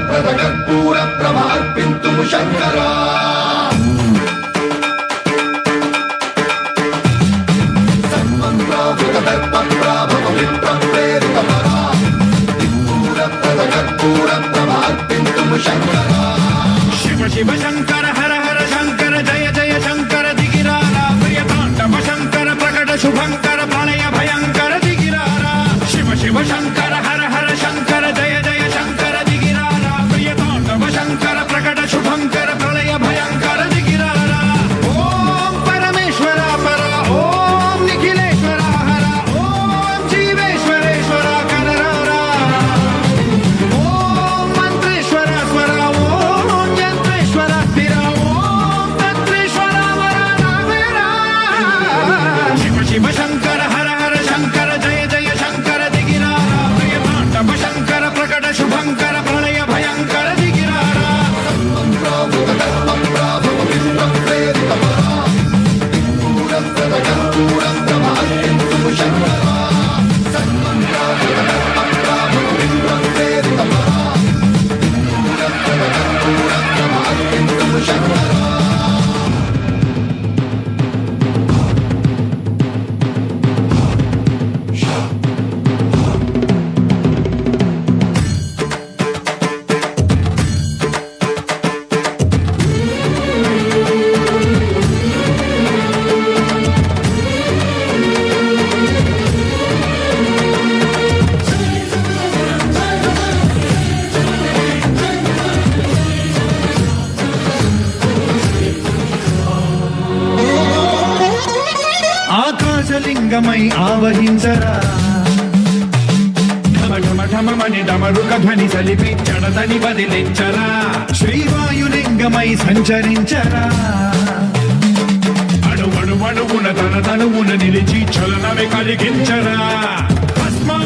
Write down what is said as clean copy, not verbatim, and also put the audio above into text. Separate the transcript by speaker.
Speaker 1: శూరప్రద కర్పూర ప్రభార్పింతుము శంకరా
Speaker 2: శివ శివ శంకర హర హర శంకర జయ జయ శంకర దిగిరారా ప్రియతాండవ శంకర ప్రకట శుభంకర ప్రళయ భయంకర దిగిరారా శివ శివ శంకర హర హర శంకర జయ జయ శంకర దిగిరారా ప్రియతాండవ శంకర ప్రకట శుభంకర ప్రళయ భయంకర దిగిరారా ఓం పరమేశ్వర పర ఓం నిఖిలేశ్వర హర ఓం జీవేశ్వరేశ్వర కనరారా ఓం మంత్రేశ్వర స్వర ఓం యంత్రేశ్వర స్థిర ఓం తంత్రేశ్వర వర నావేరా శివ శివ శంకర హర హర శంకర జయ జయ శంకర దిగిరారా ప్రియతాండవ శంకర ప్రకట శుభంకర ప్రళయ భయంకర దిగిరారా ఆకాశలింగమై ఆవహించరా ఢమఢమఢమని డమరుక ధ్వని సలిపి చడతని బదిలించరా శ్రీవాయులింగమై సంచరించరా అణువణువున తన తనువున నిలిచి చలనమే కలిగించరా భస్మం